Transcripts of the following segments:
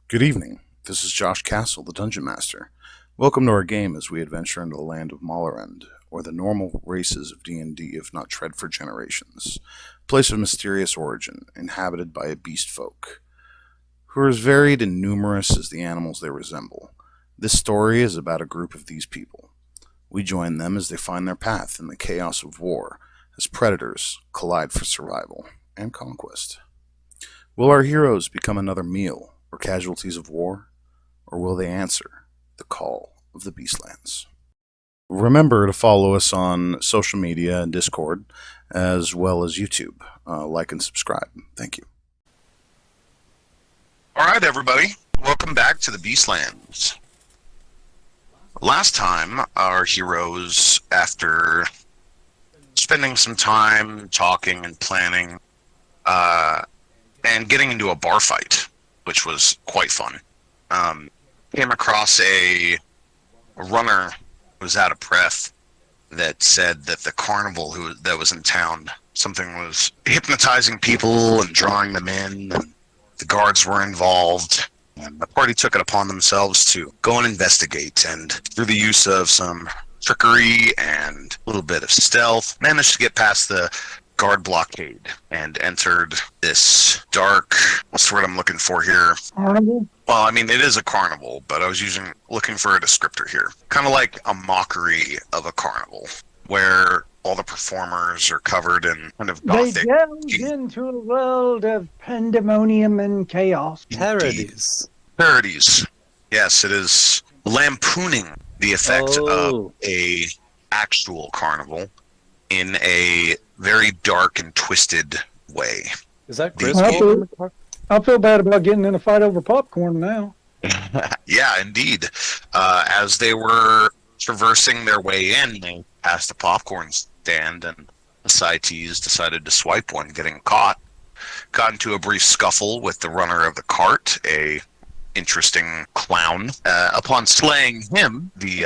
Good evening. This is Josh Castle, the Dungeon Master. Welcome to our game as we adventure into the land of Mallarend, or the normal races of D&D if not tread for generations. A place of mysterious origin, inhabited by a beast folk, who are as varied and numerous as the animals they resemble. This story is about a group of these people. We join them as they find their path in the chaos of war, as predators collide for survival and conquest. Will our heroes become another meal, or casualties of war, or will they answer the call of the Beastlands? Remember to follow us on social media and Discord, as well as YouTube. Like and subscribe. Thank you. All right, everybody. Welcome back to the Beastlands. Last time, our heroes, after spending some time talking and planning, and getting into a bar fight, which was quite fun, came across a runner who was out of breath that said that the carnival that was in town, something was hypnotizing people and drawing them in, and the guards were involved. And the party took it upon themselves to go and investigate, and through the use of some trickery and a little bit of stealth, managed to get past the guard blockade and entered this dark, what's the word I'm looking for here? Carnival? Well, I mean, it is a carnival, but I was looking for a descriptor here. Kind of like a mockery of a carnival, where all the performers are covered in kind of They gothic. delved into a world of pandemonium and chaos. Parodies. Parodies. Yes, it is lampooning the effect of a actual carnival in a very dark and twisted way. Is that Chris? I feel bad about getting in a fight over popcorn now. Yeah, indeed. As they were traversing their way in, they passed a popcorn stand, and the CITs decided to swipe one, getting caught. Got into a brief scuffle with the runner of the cart, a interesting clown. Upon slaying him, the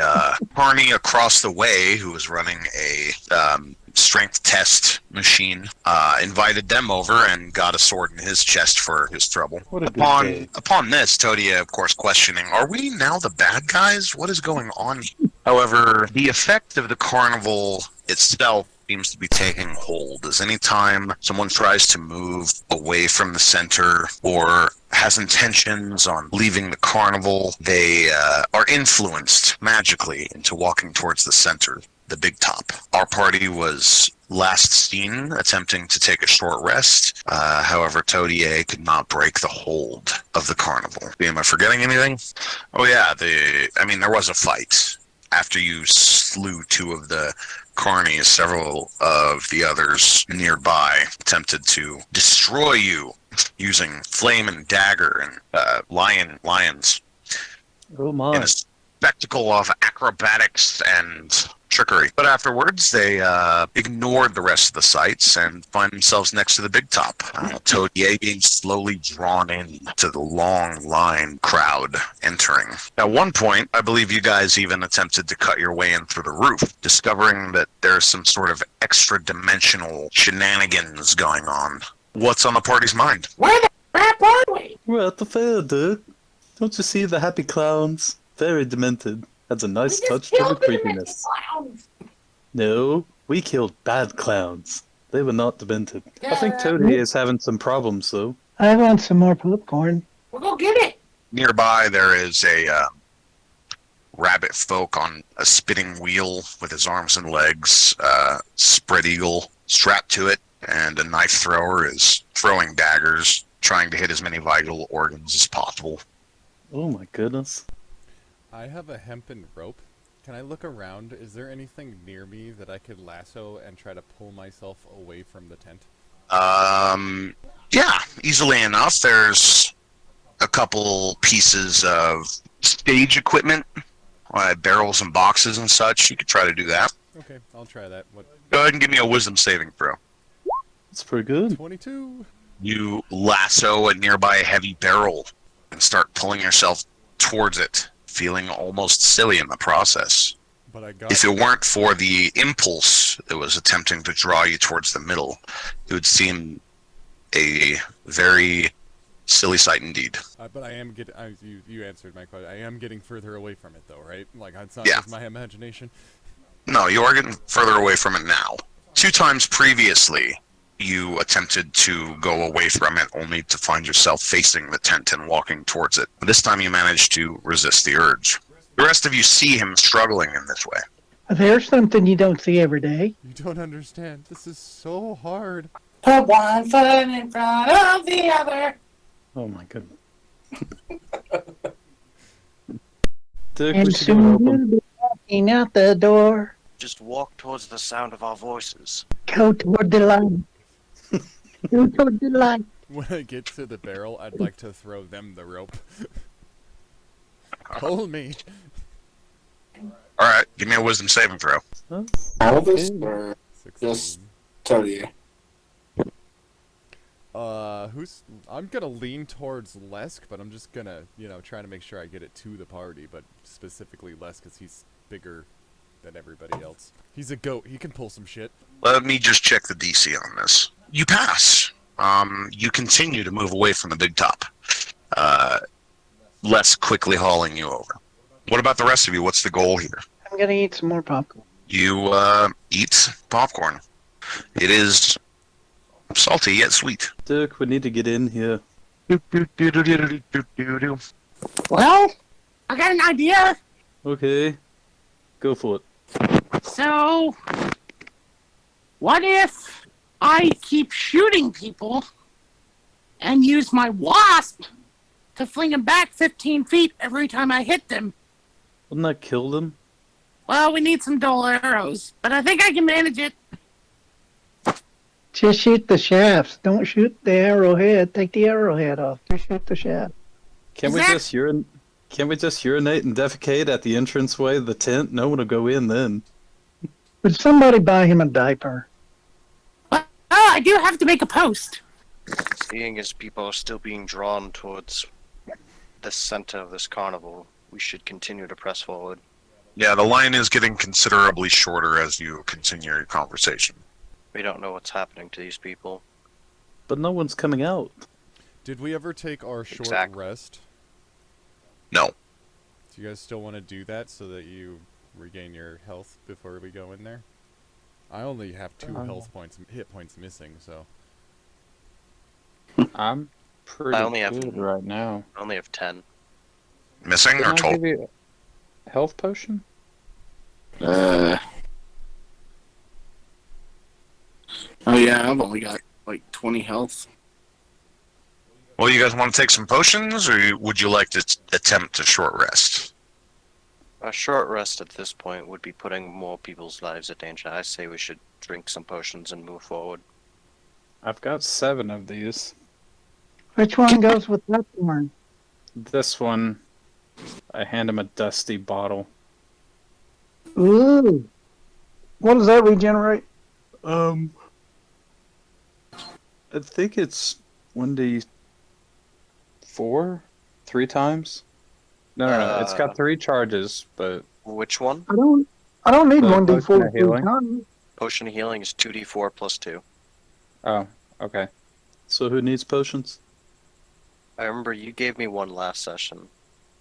carny across the way, who was running a strength test machine, invited them over and got a sword in his chest for his trouble. Upon this, Todia, of course, questioning, are we now the bad guys? What is going on here? However, the effect of the carnival itself seems to be taking hold, as any time someone tries to move away from the center or has intentions on leaving the carnival, they are influenced magically into walking towards the center, the big top. Our party was last seen attempting to take a short rest. However, Todier could not break the hold of the carnival. Am I forgetting anything? Oh yeah, there was a fight. After you slew two of the carnies, several of the others nearby attempted to destroy you using flame and dagger and lions. Oh my. In a spectacle of acrobatics and trickery. But afterwards, they ignored the rest of the sights and find themselves next to the big top. Todier being slowly drawn in to the long line crowd entering. At one point, I believe you guys even attempted to cut your way in through the roof, discovering that there's some sort of extra-dimensional shenanigans going on. What's on the party's mind? Where the crap are we? We're at the fair, dude. Don't you see the happy clowns? Very demented. Adds a nice touch to the creepiness. No, we killed bad clowns. They were not demented. I think Toady is having some problems, though. I want some more popcorn. We'll go get it. Nearby, there is a rabbit folk on a spinning wheel with his arms and legs, spread eagle strapped to it, and a knife thrower is throwing daggers, trying to hit as many vital organs as possible. Oh my goodness. I have a hempen rope. Can I look around? Is there anything near me that I could lasso and try to pull myself away from the tent? Yeah, easily enough. There's a couple pieces of stage equipment, barrels and boxes and such. You could try to do that. Okay, I'll try that. Go ahead and give me a wisdom saving throw. That's pretty good. 22. You lasso a nearby heavy barrel and start pulling yourself towards it, feeling almost silly in the process. But I got If it weren't for the impulse that was attempting to draw you towards the middle, it would seem a very silly sight indeed. But I am getting. You answered my question. I am getting further away from it, though, right? Like it's not Yeah. just my imagination. No, you are getting further away from it now. 2 times previously, you attempted to go away from it only to find yourself facing the tent and walking towards it. This time you managed to resist the urge. The rest of you see him struggling in this way. There's something you don't see every day. You don't understand. This is so hard. Put one foot in front of the other. Oh my goodness. Dirk, we And should go soon help you'll him. be walking out the door. Just walk towards the sound of our voices. Go toward the light. Go toward the light. When I get to the barrel, I'd like to throw them the rope. Pull me. Alright, give me a wisdom saving throw. All of us, or 16. just Tony? I'm gonna lean towards Lesk, but I'm just gonna, try to make sure I get it to the party, but specifically Lesk, because he's bigger than everybody else. He's a goat. He can pull some shit. Let me just check the DC on this. You pass. You continue to move away from the big top. Less quickly hauling you over. What about the rest of you? What's the goal here? I'm gonna eat some more popcorn. You eat popcorn. It is salty yet sweet. Dirk, we need to get in here. Well, I got an idea. Okay. Go for it. So, what if I keep shooting people and use my wasp to fling them back 15 feet every time I hit them? Wouldn't that kill them? Well, we need some dull arrows, but I think I can manage it. Just shoot the shafts. Don't shoot the arrowhead. Take the arrowhead off. Just shoot the shaft. Can't we just urinate and defecate at the entranceway of the tent? No one will go in then. Would somebody buy him a diaper? Well, I do have to make a post. Seeing as people are still being drawn towards the center of this carnival, we should continue to press forward. Yeah, the line is getting considerably shorter as you continue your conversation. We don't know what's happening to these people. But no one's coming out. Did we ever take our short Exactly. rest? No. Do you guys still want to do that so that you regain your health before we go in there? I only have 2 hit points missing, so. I'm pretty I only have- good right now. I only have 10. Missing or Can I total? give you a health potion? Oh yeah, I've only got like 20 health. Well, you guys want to take some potions, or would you like to attempt a short rest? A short rest at this point would be putting more people's lives at danger. I say we should drink some potions and move forward. I've got 7 of these. Which one goes with that one? This one, I hand him a dusty bottle. Ooh. What does that regenerate? I think it's 1d4? 3 times? No, it's got 3 charges, but Which one? I don't need The 1d4 potion of healing? times. Potion of healing is 2d4 plus 2. oh, okay. So who needs potions? I remember you gave me one last session.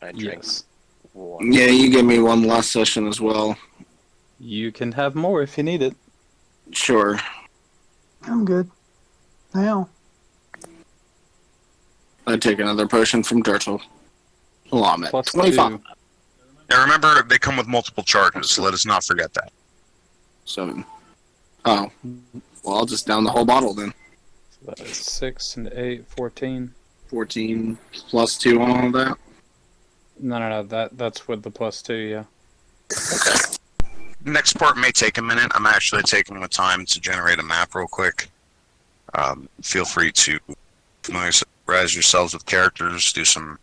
I drank Yes. one. Yeah, you gave me one last session as well. You can have more if you need it. Sure. I'm good. Now. I'd take another potion from Turtle. Well, I'm at Plus 25. 2. Now remember, they come with multiple charges, so let us not forget that. So, oh. Well, I'll just down the whole bottle then. So that is 6 and 8, 14. 14 plus 2 on all of that. No, that's with the plus 2, yeah. Next part may take a minute. I'm actually taking the time to generate a map real quick. Feel free to familiarize yourselves with characters, do some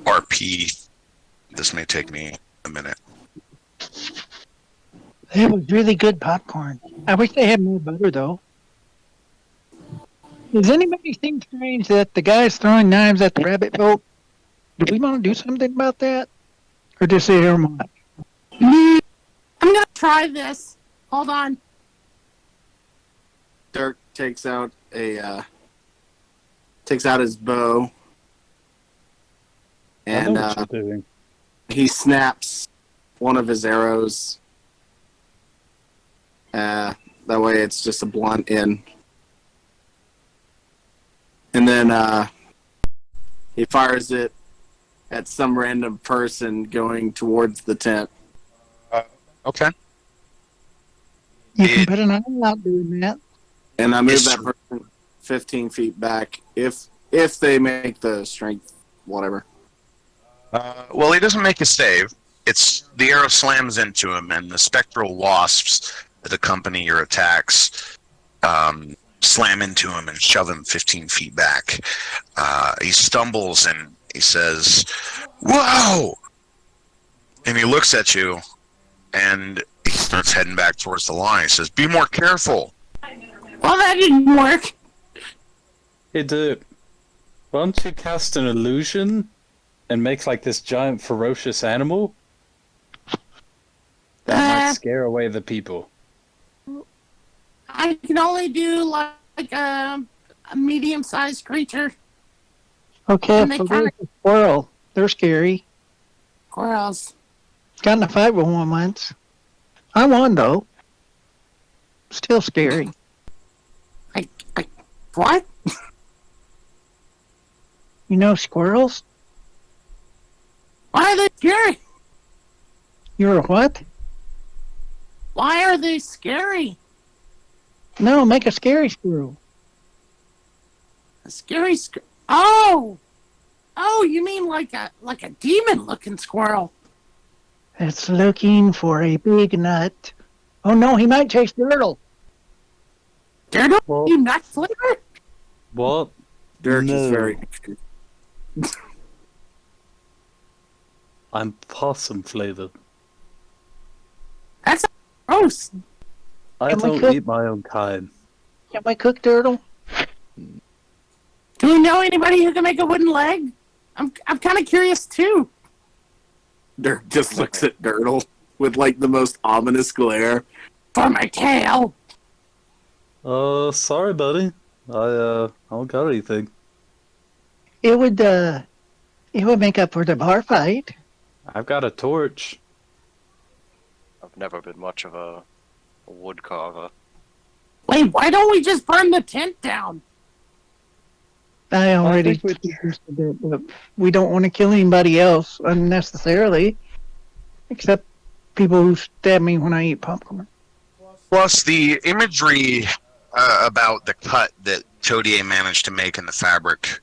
RP. This may take me a minute. That was really good popcorn. I wish they had more butter, though. Does anybody think strange that the guy's throwing knives at the rabbit boat? Do we want to do something about that? Or just sit here and watch? I'm gonna try this. Hold on. Dirk takes out his bow what you're doing. he snaps one of his arrows. That way it's just a blunt in. And then he fires it at some random person going towards the tent. Okay. You can put an eye out doing that. And I move It's- that person 15 feet back if they make the strength, whatever. Well, he doesn't make a save. The arrow slams into him, and the spectral wasps that accompany your attacks slam into him and shove him 15 feet back. He stumbles and he says, "Whoa!" And he looks at you, and he starts heading back towards the line. He says, "Be more careful." Well, that didn't work. Hey, dude. Why don't you cast an illusion and make like this giant ferocious animal? That might scare away the people. I can only do like a medium-sized creature. Okay, And they so kinda- there's a squirrel. They're scary. Squirrels. Got in a fight with one once. I won, though. Still scary. What? You know squirrels? Why are they scary? You're a what? Why are they scary? No, make a scary squirrel. A scary Oh! Oh, you mean like a demon-looking squirrel? It's looking for a big nut. Oh no, he might chase Dirtle. Dirtle? Well, You nut flavor? what? Dirk No. is very. I'm possum flavored. That's gross. I Can we don't cook- eat my own kind. Can we cook Dirtle? Do we know anybody who can make a wooden leg? I'm kind of curious too. Dirk just looks at Dirtle with like the most ominous glare. For my tail. Sorry, buddy. I don't got anything. It would make up for the bar fight. I've got a torch. I've never been much of a wood carver. Wait, why don't we just burn the tent down? I already think we- suggested it, but we don't want to kill anybody else unnecessarily, except people who stab me when I eat popcorn. Plus, the imagery about the cut that Todier managed to make in the fabric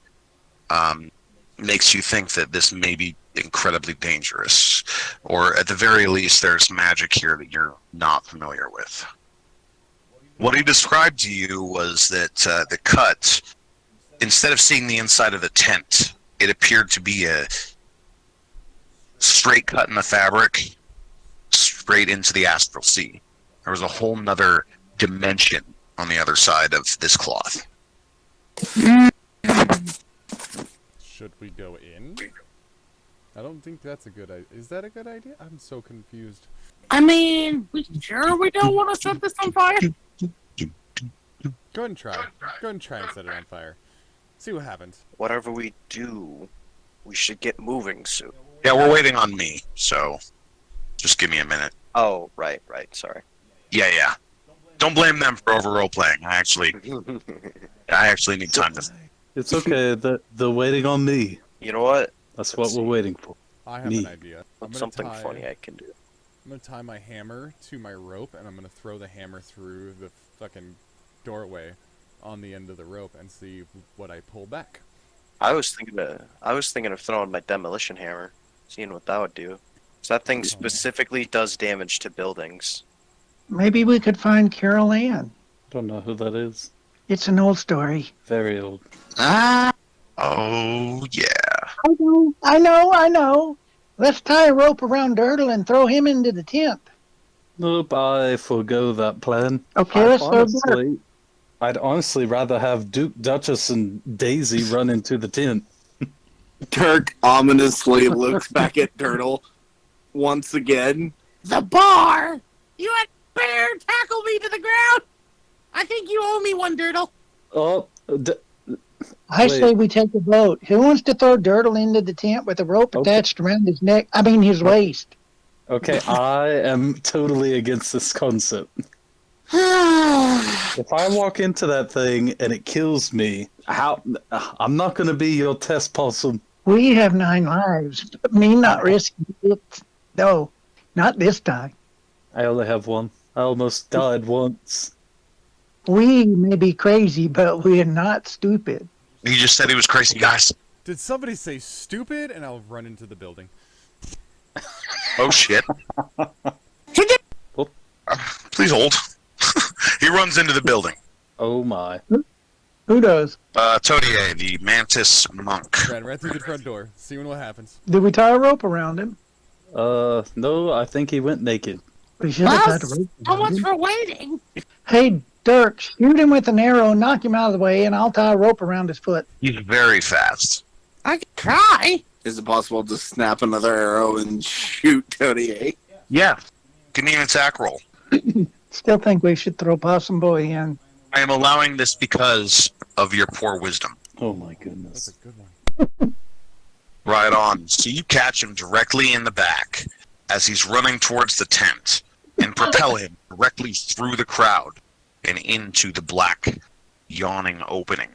makes you think that this may be incredibly dangerous. Or at the very least, there's magic here that you're not familiar with. What he described to you was that the cut, instead of seeing the inside of the tent, it appeared to be a straight cut in the fabric, straight into the astral sea. There was a whole nother dimension on the other side of this cloth. Should we go in? I don't think that's a good idea. Is that a good idea? I'm so confused. I mean, we sure we don't want to set this on fire? Go ahead and try. Go ahead and try and set it on fire. See what happens. Whatever we do, we should get moving soon. Yeah, we're waiting on me, so just give me a minute. Oh, right, sorry. Yeah. Don't blame them for over role playing. I actually need time to. It's okay. They're waiting on me. You know what? That's what we're waiting for. I have Me. an idea. I'm gonna Something tie, funny I can do. I'm gonna tie my hammer to my rope, and I'm gonna throw the hammer through the fucking doorway on the end of the rope and see what I pull back. I was thinking of throwing my demolition hammer, seeing what that would do. So that thing specifically does damage to buildings. Maybe we could find Carol Ann. Don't know who that is. It's an old story. Very old. Oh yeah. I know. Let's tie a rope around Dirtle and throw him into the tent. Nope, I forgo that plan. Okay, let's throw Dirtle. I'd honestly rather have Duke, Duchess, and Daisy run into the tent. Dirk ominously looks back at Dirtle once again. The bar! You had bear tackle me to the ground! I think you owe me one, Dirtle. Oh, I Wait. say we take a vote. Who wants to throw Dirtle into the tent with a rope Okay. attached around his neck? I mean, his waist. Okay, I am totally against this concept. If I walk into that thing and it kills me, I'm not going to be your test possum. We have 9 lives. Me not risking it. No, not this time. I only have one. I almost died once. We may be crazy, but we are not stupid. He just said he was crazy, guys. Did somebody say stupid? And I'll run into the building. Oh shit. Please hold. He runs into the building. Oh my. Who does? Todier, the mantis monk. Ran right through the front door. Seeing what happens. Did we tie a rope around him? No, I think he went naked. We should have Well, tied a rope so around much him. for waiting. Hey, Dirk, shoot him with an arrow, knock him out of the way, and I'll tie a rope around his foot. He's very fast. I can try. Is it possible to snap another arrow and shoot Todier? Yeah. Give me an attack roll. Still think we should throw Possum Boy in. I am allowing this because of your poor wisdom. Oh my That's goodness. a good one. Right on. So you catch him directly in the back as he's running towards the tent and propel him directly through the crowd and into the black, yawning opening.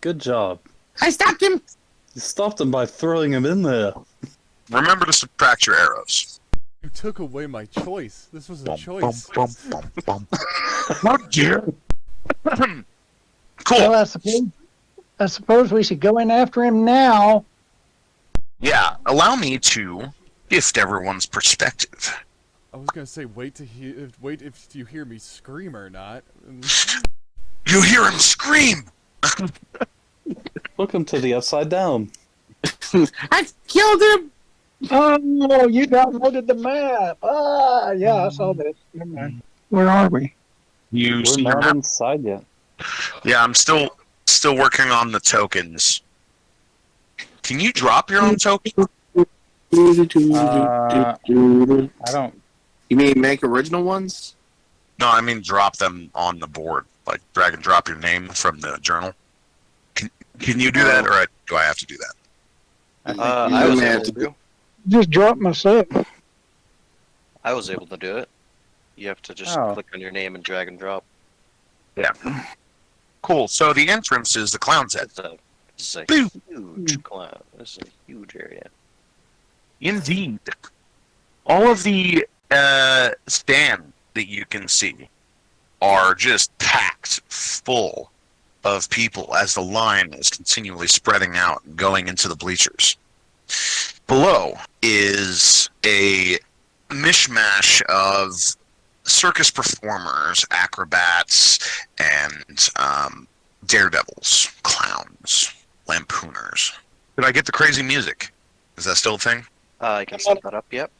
Good job. I stopped him. You stopped him by throwing him in there. Remember to subtract your arrows. You took away my choice. This was a choice. Oh dear. Well, Cool. I suppose we should go in after him now. Yeah, allow me to shift everyone's perspective. I was gonna say wait if you hear me scream or not. You hear him scream! Welcome to the Upside Down. I killed him. Oh, you downloaded the map. Ah, yeah, I saw this. Never mind. Where are we? You We're see your not map? inside yet. Yeah, I'm still working on the tokens. Can you drop your own token? I don't. You mean make original ones? No, I mean drop them on the board. Like drag and drop your name from the journal. Can you do that, or do I have to do that? I was may able have to to. Just drop myself. I was able to do it. You have to just Oh. click on your name and drag and drop. Yeah. Cool. So the entrance is the clown's head. It's a Boo. huge cloud. This is a huge area. Indeed. All of the stands that you can see are just packed full of people as the line is continually spreading out and going into the bleachers. Below is a mishmash of circus performers, acrobats, and daredevils, clowns, lampooners. Did I get the crazy music? Is that still a thing? I can set that up, yep.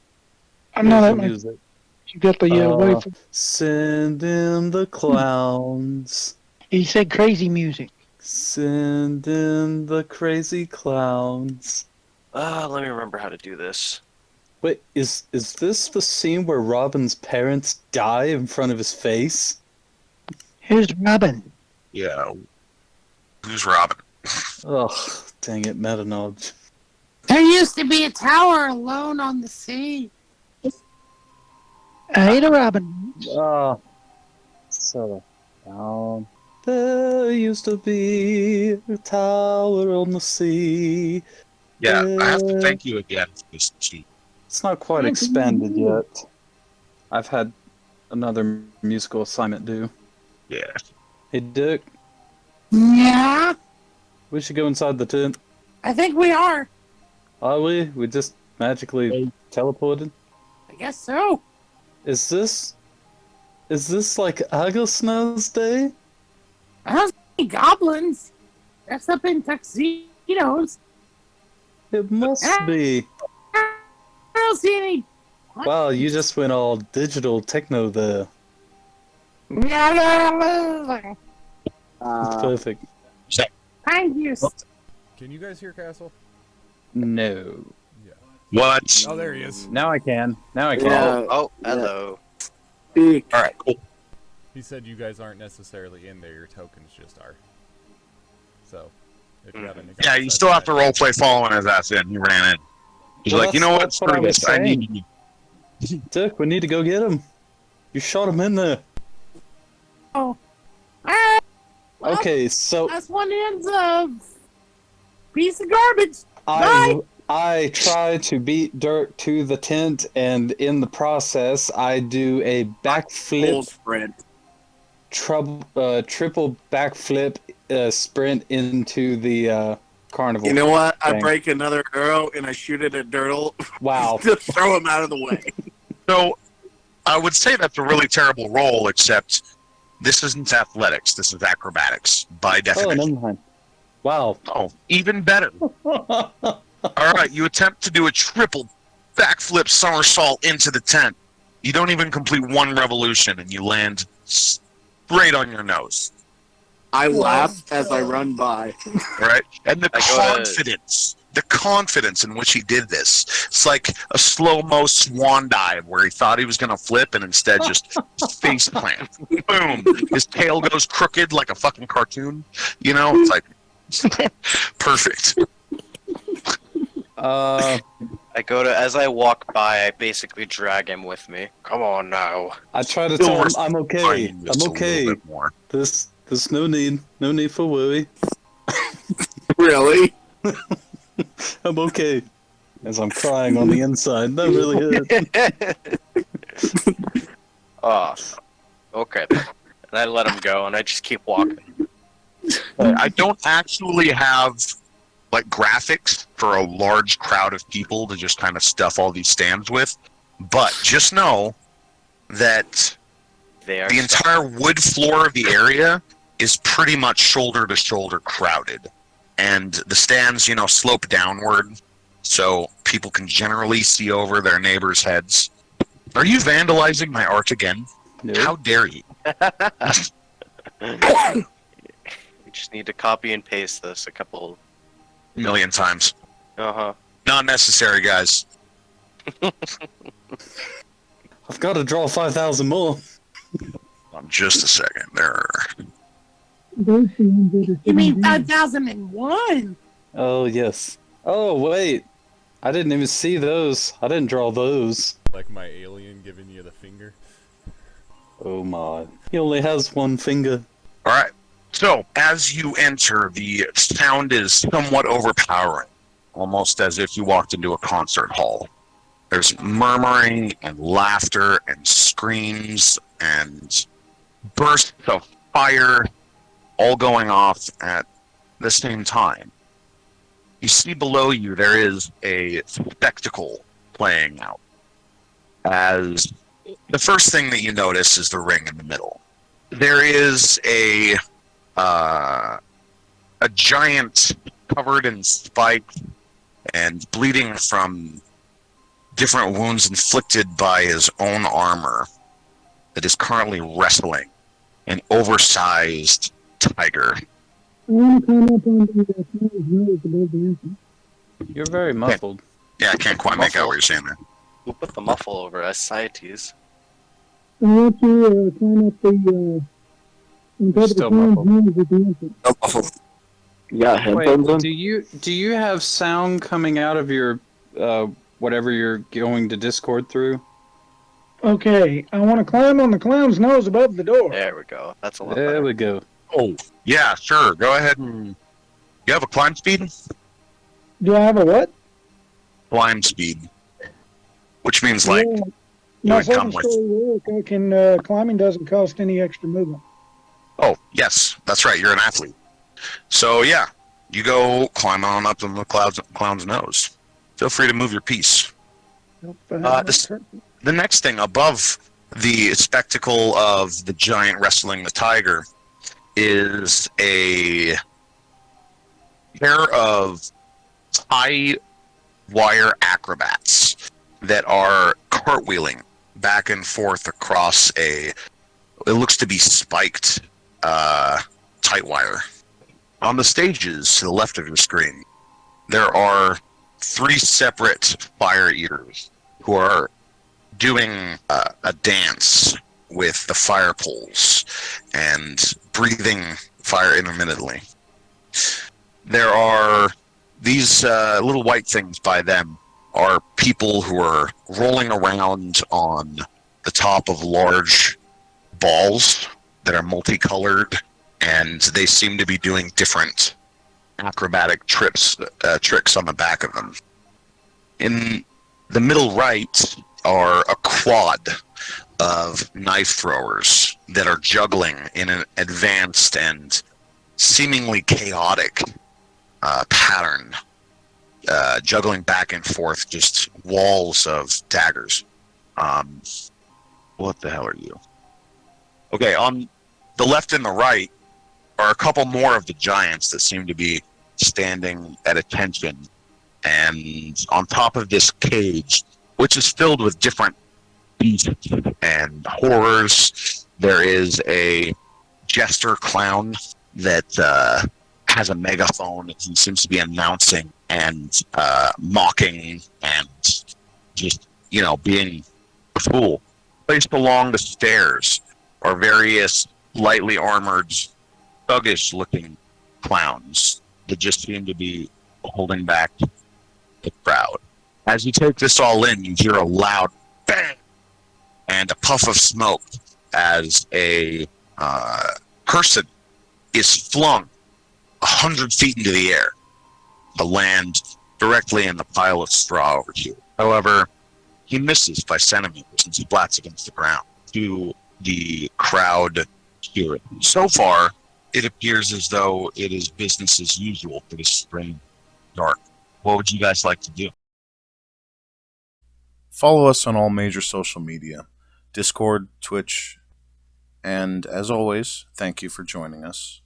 I know that Here's the much. music. You got the way for. Send in the clowns. He said crazy music. Send in the crazy clowns. Let me remember how to do this. Wait, is this the scene where Robin's parents die in front of his face? Who's Robin? Yeah. Who's Robin? Ugh, dang it, meta knowledge. There used to be a tower alone on the sea. I hate a Robin. Ah, so down. There used to be a tower on the sea. Yeah, I have to thank you again for this cheat. It's not quite expanded yet. I've had another musical assignment due. Yeah. Hey, Dick, Yeah, we should go inside the tent. I think we are. Are we? We just magically teleported? I guess so. Is this like Agosnow's day? I don't see any goblins dressed up in tuxedos. It must be. I don't see any. Wow, you just went all digital techno there. It's perfect. Thank you. Can you guys hear Castle? No. What? Oh, there he is. Now I can. Now I can. Yeah. Oh, hello. Alright, cool. He said you guys aren't necessarily in there, your tokens just are. So, If you have any Yeah, you still have to roleplay following his ass in. He ran in. He's Well, like, you know what? that's what I Screw was this. I saying. need you. Dick, we need to go get him. You shot him in there. Oh. Alright. Well, Okay, so that's one ends of piece of garbage. Bye. I try to beat Dirk to the tent, and in the process, I do a Full backflip, sprint. triple backflip sprint into the carnival. You know what? I Dang. break another arrow and I shoot it at Dirtle Wow. to throw him out of the way. So, I would say that's a really terrible roll, except this isn't athletics. This is acrobatics, by Oh, definition. never mind. Wow. Oh, even better. All right, you attempt to do a triple backflip somersault into the tent. You don't even complete one revolution, and you land straight on your nose. I laugh as I run by. Right? And the I go to- confidence in which he did this. It's like a slow-mo swan dive where he thought he was going to flip and instead just face plant. Boom. His tail goes crooked like a fucking cartoon. You know? It's like perfect. I go to, as I walk by, I basically drag him with me. Come on now. I try to Still tell him worth I'm okay. Finding this I'm a okay. little bit more. There's no need for worry. Really? I'm okay. As I'm crying on the inside, that really hurt. Oh, okay. And I let him go, and I just keep walking. I don't actually have like graphics for a large crowd of people to just kind of stuff all these stands with, but just know that They are the entire wood floor of the area is pretty much shoulder to shoulder crowded, and the stands, slope downward, so people can generally see over their neighbors' heads. Are you vandalizing my art again? No. How dare you? We just need to copy and paste this a couple. Million times. Uh-huh. Not necessary, guys. I've got to draw 5,000 more. Just a second. There. You mean 5,001? Oh, yes. Oh, wait. I didn't even see those. I didn't draw those. Like my alien giving you the finger. Oh, my. He only has one finger. All right. So, as you enter, the sound is somewhat overpowering, almost as if you walked into a concert hall. There's murmuring and laughter and screams and bursts of fire all going off at the same time. You see below you there is a spectacle playing out. As the first thing that you notice is the ring in the middle. There is a giant covered in spikes and bleeding from different wounds inflicted by his own armor that is currently wrestling an oversized tiger. I want to climb up on the nose above the entrance. You're very muffled. Yeah, I can't quite make out what you're saying there. Who put the muffle over ascites? I want to climb up the on top of the Still clown's muffled. nose at the entrance. Oh, you got headphones Wait, on? do you have sound coming out of your whatever you're going to Discord through? Okay, I want to climb on the clown's nose above the door. There we go. That's a lot There better. we go. Oh, yeah, sure. Go ahead and... You have a climb speed? Do I have a what? Climb speed. Which means, like, Yeah, it my would come second with... story work, I can, climbing doesn't cost any extra movement. Oh, yes, that's right. You're an athlete. So, yeah, you go climb on up on the clown's nose. Feel free to move your piece. Nope, The next thing above the spectacle of the giant wrestling the tiger is a pair of high wire acrobats that are cartwheeling back and forth across it looks to be spiked tight wire. On the stages to the left of your screen, there are 3 separate fire eaters who are doing a dance with the fire poles and breathing fire intermittently. there are these little white things by them are people who are rolling around on the top of large balls that are multicolored, and they seem to be doing different acrobatic tricks on the back of them. In the middle right are a quad of knife throwers that are juggling in an advanced and seemingly chaotic pattern, juggling back and forth just walls of daggers. What the hell are you? Okay, on the left and the right are a couple more of the giants that seem to be standing at attention. And on top of this cage, which is filled with different beasts and horrors, there is a jester clown that has a megaphone. He seems to be announcing and mocking and just, being a fool. Placed along the stairs are various lightly armored, thuggish-looking clowns that just seem to be holding back the crowd. As you take this all in, you hear a loud bang and a puff of smoke as a person is flung 100 feet into the air to land directly in the pile of straw over here. However, he misses by centimeters and splats against the ground to the crowd here. So far, it appears as though it is business as usual for this strange dark. What would you guys like to do? Follow us on all major social media, Discord, Twitch, and as always, thank you for joining us.